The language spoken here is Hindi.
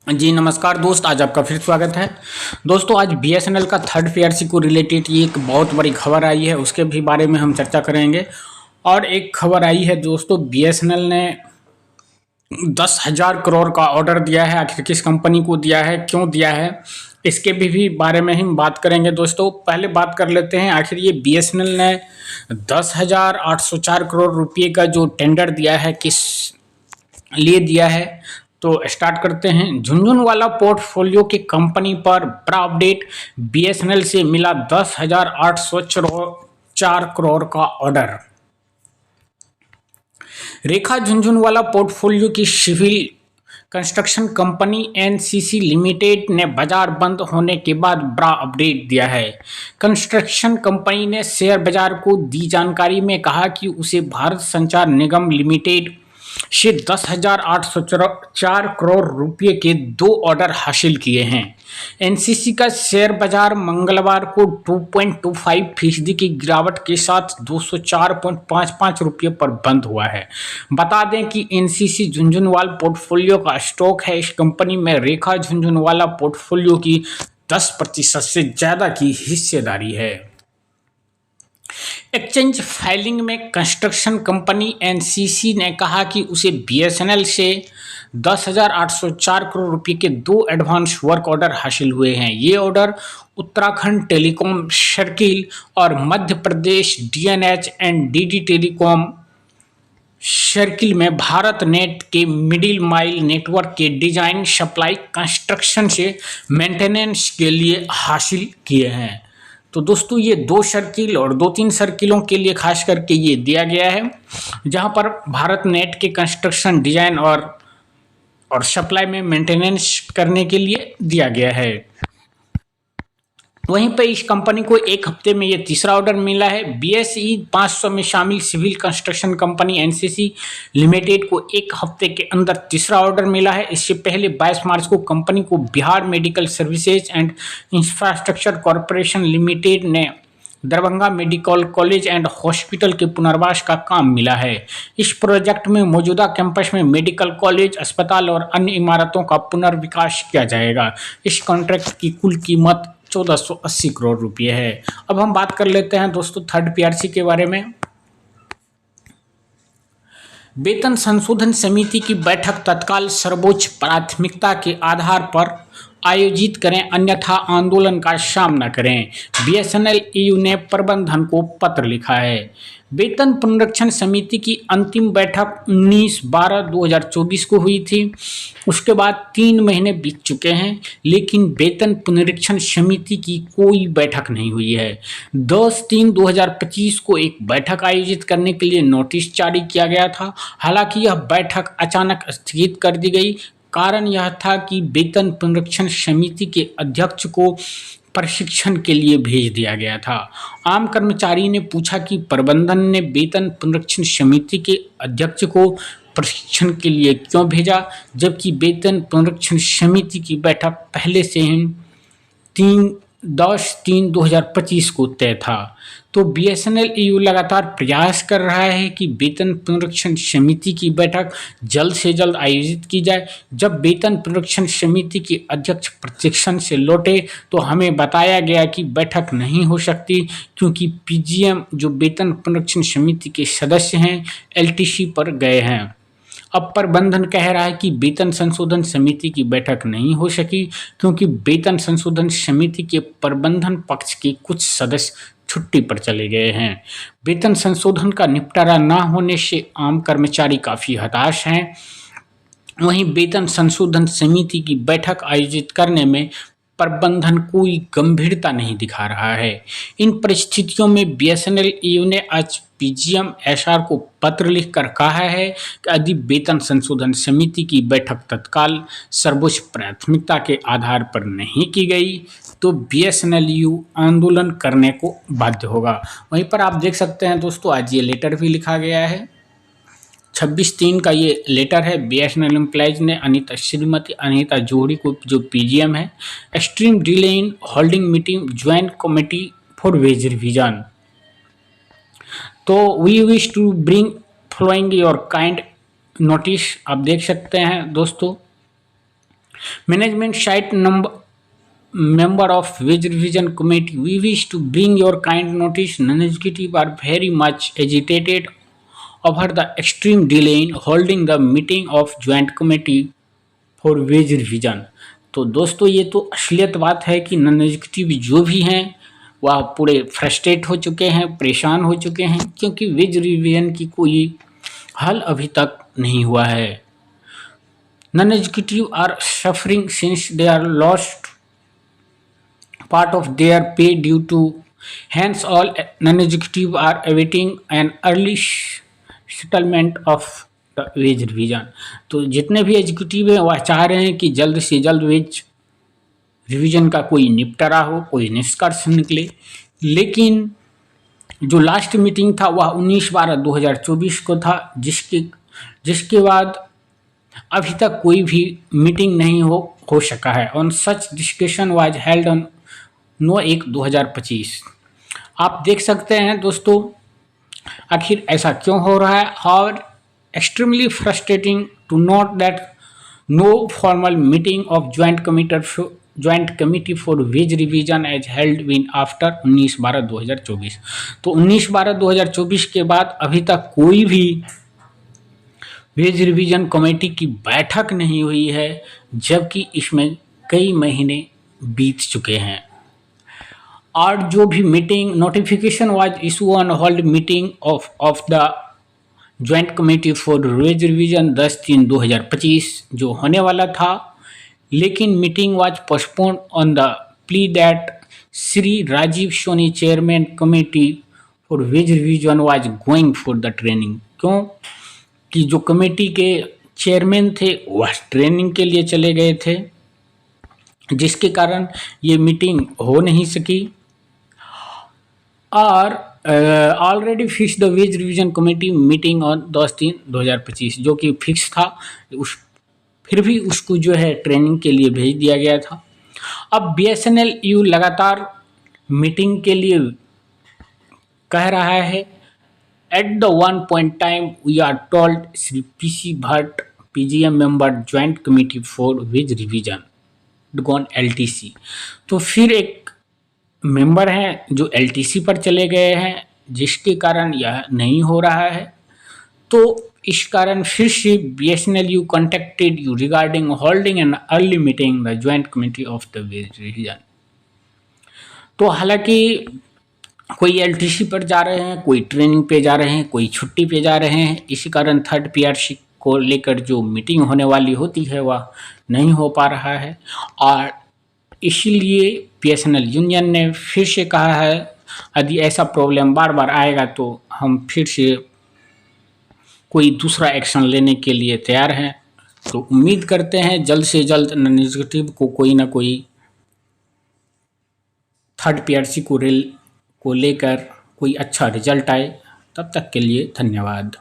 जी नमस्कार दोस्त, आज आपका फिर स्वागत है। दोस्तों आज बीएसएनएल का थर्ड पीआरसी को रिलेटेड ये एक बहुत बड़ी खबर आई है, उसके भी बारे में हम चर्चा करेंगे। और एक खबर आई है दोस्तों, बीएसएनएल ने 10,000 करोड़ का ऑर्डर दिया है। आखिर किस कंपनी को दिया है, क्यों दिया है, इसके भी बारे में हम बात करेंगे। दोस्तों पहले बात कर लेते हैं, आखिर ये बीएसएनएल ने 10,804 करोड़ रुपये का जो टेंडर दिया है किस लिए दिया है। तो स्टार्ट करते हैं। झुनझुनवाला पोर्टफोलियो की कंपनी पर बड़ा अपडेट, बीएसएनएल से मिला 10,804 करोड़ का ऑर्डर। रेखा झुनझुनवाला पोर्टफोलियो की civil construction company NCC limited ने बाजार बंद होने के बाद बड़ा अपडेट दिया है। कंस्ट्रक्शन कंपनी ने शेयर बाजार को दी जानकारी में कहा कि उसे भारत संचार निगम लिमिटेड से 10,804 करोड़ रुपये के 2 ऑर्डर हासिल किए हैं। एनसीसी का शेयर बाजार मंगलवार को 2.25% की गिरावट के साथ 204.55 रुपये पर बंद हुआ है। बता दें कि एनसीसी झुनझुनवाला पोर्टफोलियो का स्टॉक है। इस कंपनी में रेखा झुनझुनवाला पोर्टफोलियो की 10% से ज़्यादा की हिस्सेदारी है। एक्सचेंज फाइलिंग में कंस्ट्रक्शन कंपनी एनसीसी ने कहा कि उसे बीएसएनएल से 10,804 करोड़ रुपए के 2 एडवांस वर्क ऑर्डर हासिल हुए हैं। ये ऑर्डर उत्तराखंड टेलीकॉम सर्किल और Madhya Pradesh DNH and DD telecom circle में भारत नेट के मिडिल माइल नेटवर्क के डिजाइन, सप्लाई, कंस्ट्रक्शन से मेंटेनेंस के लिए हासिल किए हैं। तो दोस्तों ये 2 सर्किल और 2-3 सर्किलों के लिए खास करके ये दिया गया है, जहां पर भारत नेट के कंस्ट्रक्शन, डिजाइन और सप्लाई में मेंटेनेंस करने के लिए दिया गया है। वहीं पर इस कंपनी को एक हफ्ते में ये तीसरा ऑर्डर मिला है। बीएसई 500 में शामिल civil construction company NCC limited को एक हफ्ते के अंदर तीसरा ऑर्डर मिला है। इससे पहले 22 मार्च को कंपनी को Bihar medical services and infrastructure corporation limited ने Darbhanga medical college and hospital के पुनर्वास का काम मिला है। इस प्रोजेक्ट में मौजूदा कैंपस में मेडिकल कॉलेज, अस्पताल और अन्य इमारतों का पुनर्विकास किया जाएगा। इस कॉन्ट्रैक्ट की कुल कीमत 1480 करोड़ रुपये है। अब हम बात कर लेते हैं दोस्तों थर्ड पीआरसी के बारे में। वेतन संशोधन समिति की बैठक तत्काल सर्वोच्च प्राथमिकता के आधार पर आयोजित करें, अन्यथा आंदोलन का सामना करें। बीएसएनएल ईयू ने प्रबंधन को पत्र लिखा है। वेतन पुनरीक्षण समिति की अंतिम बैठक 19/12/2024 को हुई थी। उसके बाद 3 महीने बीत चुके हैं, लेकिन वेतन पुनरीक्षण समिति की कोई बैठक नहीं हुई है। 10/3/2025 को एक बैठक आयोजित करने के लिए नोटिस जारी किया गया था। हालांकि यह बैठक अचानक स्थगित कर दी गई। कारण यह था कि वेतन पुनरीक्षण समिति के अध्यक्ष को प्रशिक्षण के लिए भेज दिया गया था। आम कर्मचारी ने पूछा कि प्रबंधन ने वेतन पुनरीक्षण समिति के अध्यक्ष को प्रशिक्षण के लिए क्यों भेजा, जबकि वेतन पुनरीक्षण समिति की बैठक पहले से ही 10/3/2025 को तय था। तो बीएसएनएल ईयू लगातार प्रयास कर रहा है कि वेतन पुनरीक्षण समिति की बैठक जल्द से जल्द आयोजित की जाए। जब वेतन पुनरीक्षण समिति के अध्यक्ष प्रशिक्षण से लौटे तो हमें बताया गया कि बैठक नहीं हो सकती, क्योंकि पीजीएम जो वेतन पुनरीक्षण समिति के सदस्य हैं एलटीसी पर गए हैं। अब प्रबंधन कह रहा है कि वेतन संशोधन समिति की बैठक नहीं हो सकी, क्योंकि वेतन संशोधन समिति के प्रबंधन पक्ष के कुछ सदस्य छुट्टी पर चले गए हैं। वेतन संशोधन का निपटारा न होने से आम कर्मचारी काफ़ी हताश हैं। वहीं वेतन संशोधन समिति की बैठक आयोजित करने में प्रबंधन कोई गंभीरता नहीं दिखा रहा है। इन परिस्थितियों में बीएसएनएल ईयू ने आज पीजीएम एचआर को पत्र लिखकर कहा है कि यदि वेतन संशोधन समिति की बैठक तत्काल सर्वोच्च प्राथमिकता के आधार पर नहीं की गई तो बीएसएनएल ईयू आंदोलन करने को बाध्य होगा। वहीं पर आप देख सकते हैं दोस्तों, आज ये लेटर भी लिखा गया है। 26/3 का ये लेटर है। बीएसएनएल एम्प्लॉइज ने श्रीमती अनीता जोहरी को, जो पीजीएम है, extreme delay in holding meeting joint committee for wage revision. तो we wish to bring following your kind notice. आप देख सकते हैं दोस्तों, Management site member of wage revision committee, we wish to bring your kind notice. Non-executive are very much agitated over the extreme delay in holding the meeting of joint committee for wage revision. तो दोस्तों ये तो असलियत बात है कि नॉन एग्जीक्यूटिव जो भी हैं वह पूरे फ्रस्ट्रेट हो चुके हैं, परेशान हो चुके हैं, क्योंकि वेज रिवीजन की कोई हल अभी तक नहीं हुआ है। Non-executive are suffering since they are lost part of their pay due to, hence all non-executive are awaiting an early settlement of the wage revision। तो जितने भी एग्जीक्यूटिव हैं वह चाह रहे हैं कि जल्द से जल्द वेज रिवीजन का कोई निपटारा हो, कोई निष्कर्ष निकले। लेकिन जो लास्ट मीटिंग था वह 19/12/2024 को था, जिसके बाद अभी तक कोई भी मीटिंग नहीं हो सका है। On such discussion was held on 9/1/2025। आप देख सकते हैं दोस्तों आखिर ऐसा क्यों हो रहा है। और extremely frustrating to note that no formal meeting of joint committee for wage revision has held even after 19/12/2024। तो 19/12/2024 के बाद अभी तक कोई भी वेज रिवीजन कमेटी की बैठक नहीं हुई है, जबकि इसमें कई महीने बीत चुके हैं। और जो भी meeting notification was issue on hold meeting of the joint committee for wage revision 10/3/2025 जो होने वाला था, लेकिन meeting was postponed on the plea that Shri Rajeev Soni chairman committee for wage revision was going for the training. क्यों कि जो कमेटी के चेयरमैन थे वह ट्रेनिंग के लिए चले गए थे, जिसके कारण ये मीटिंग हो नहीं सकी। और already fix the ways revision committee meeting on 10/3/2025 जो कि फिक्स था, फिर भी उसको जो है ट्रेनिंग के लिए भेज दिया गया था। अब BSNL लगातार मीटिंग के लिए कह रहा है। At the one point time, we are told Sri PC Bhatt, PGM member, Joint Committee for Wage Revision, gone LTC। तो फिर एक मेंबर हैं जो LTC पर चले गए हैं, जिसके कारण यह नहीं हो रहा है। तो इस कारण फिर से BSNL contacted you regarding holding an early meeting the Joint Committee of the Wage Revision। तो हालांकि कोई LTC पर जा रहे हैं, कोई ट्रेनिंग पे जा रहे हैं, कोई छुट्टी पे जा रहे हैं, इसी कारण थर्ड PRC को लेकर जो मीटिंग होने वाली होती है वह नहीं हो पा रहा है। और इसीलिए BSNL यूनियन ने फिर से कहा है यदि ऐसा प्रॉब्लम बार बार आएगा तो हम फिर से कोई दूसरा एक्शन लेने के लिए तैयार हैं। तो उम्मीद करते हैं जल्द से जल्द नॉन एग्जीक्यूटिव को कोई ना कोई थर्ड PRC को लेकर कोई अच्छा रिजल्ट आए। तब तक के लिए धन्यवाद।